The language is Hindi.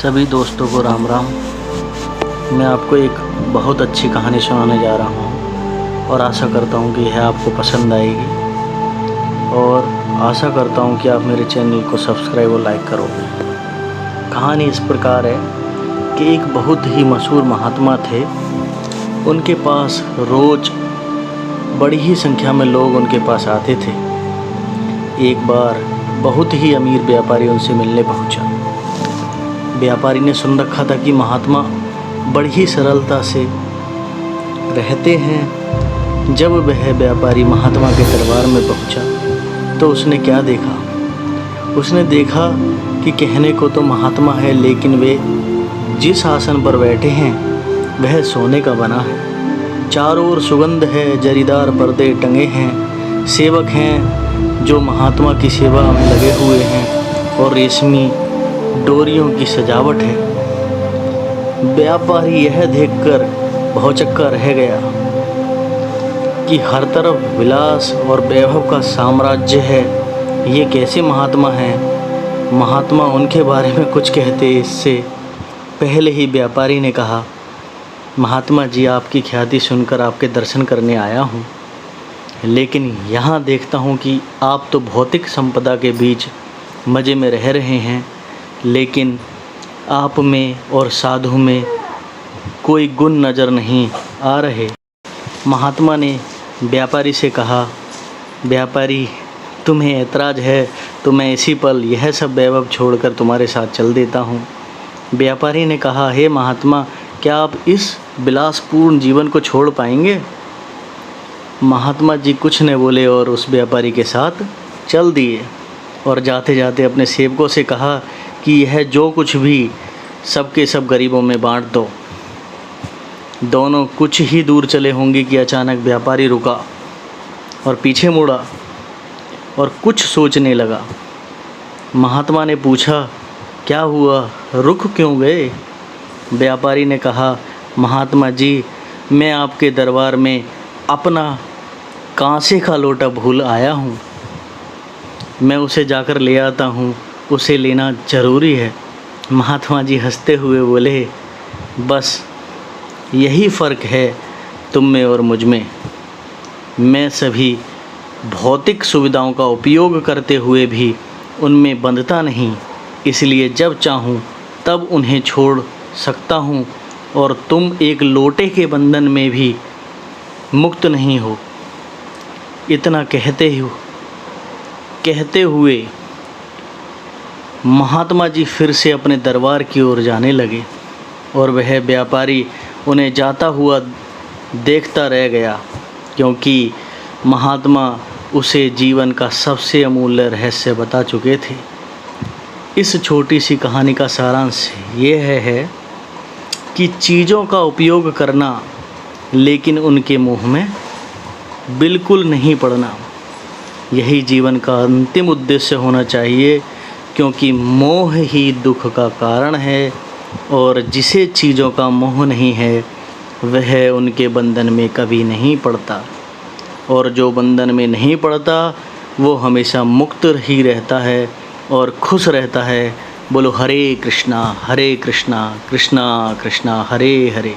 सभी दोस्तों को राम राम। मैं आपको एक बहुत अच्छी कहानी सुनाने जा रहा हूँ और आशा करता हूँ कि यह आपको पसंद आएगी और आशा करता हूँ कि आप मेरे चैनल को सब्सक्राइब और लाइक करोगे। कहानी इस प्रकार है कि एक बहुत ही मशहूर महात्मा थे। उनके पास रोज़ बड़ी ही संख्या में लोग उनके पास आते थे। एक बार बहुत ही अमीर व्यापारी उनसे मिलने पहुंचा। व्यापारी ने सुन रखा था कि महात्मा बड़ी ही सरलता से रहते हैं। जब वह व्यापारी महात्मा के दरबार में पहुंचा तो उसने क्या देखा? उसने देखा कि कहने को तो महात्मा है, लेकिन वे जिस आसन पर बैठे हैं वह सोने का बना है। चारों ओर सुगंध है, जरीदार पर्दे टंगे हैं, सेवक हैं जो महात्मा की सेवा में लगे हुए हैं और रेशमी डोरियों की सजावट है। व्यापारी यह देखकर भौचक्का रह गया कि हर तरफ विलास और वैभव का साम्राज्य है। ये कैसे महात्मा हैं? महात्मा उनके बारे में कुछ कहते इससे पहले ही व्यापारी ने कहा, महात्मा जी, आपकी ख्याति सुनकर आपके दर्शन करने आया हूँ, लेकिन यहाँ देखता हूँ कि आप तो भौतिक संपदा के बीच मज़े में रह रहे हैं, लेकिन आप में और साधु में कोई गुण नज़र नहीं आ रहे। महात्मा ने व्यापारी से कहा, व्यापारी, तुम्हें ऐतराज़ है तो मैं इसी पल यह सब वैभव छोड़कर तुम्हारे साथ चल देता हूँ। व्यापारी ने कहा, हे महात्मा, क्या आप इस विलासपूर्ण जीवन को छोड़ पाएंगे? महात्मा जी कुछ न बोले और उस व्यापारी के साथ चल दिए और जाते जाते अपने सेवकों से कहा कि यह जो कुछ भी सब के सब गरीबों में बांट दो। दोनों कुछ ही दूर चले होंगे कि अचानक व्यापारी रुका और पीछे मुड़ा और कुछ सोचने लगा। महात्मा ने पूछा, क्या हुआ, रुक क्यों गए? व्यापारी ने कहा, महात्मा जी, मैं आपके दरबार में अपना कांसे का लोटा भूल आया हूँ। मैं उसे जाकर ले आता हूँ, उसे लेना ज़रूरी है। महात्मा जी हंसते हुए बोले, बस यही फ़र्क है तुम में और मुझ में। मैं सभी भौतिक सुविधाओं का उपयोग करते हुए भी उनमें बंधता नहीं, इसलिए जब चाहूँ तब उन्हें छोड़ सकता हूँ और तुम एक लोटे के बंधन में भी मुक्त नहीं हो। इतना कहते हुए महात्मा जी फिर से अपने दरबार की ओर जाने लगे और वह व्यापारी उन्हें जाता हुआ देखता रह गया, क्योंकि महात्मा उसे जीवन का सबसे अमूल्य रहस्य बता चुके थे। इस छोटी सी कहानी का सारांश ये है कि चीज़ों का उपयोग करना, लेकिन उनके मुँह में बिल्कुल नहीं पड़ना, यही जीवन का अंतिम उद्देश्य होना चाहिए, क्योंकि मोह ही दुख का कारण है और जिसे चीज़ों का मोह नहीं है वह उनके बंधन में कभी नहीं पड़ता, और जो बंधन में नहीं पड़ता वो हमेशा मुक्त ही रहता है और खुश रहता है। बोलो हरे कृष्णा कृष्णा कृष्णा हरे हरे।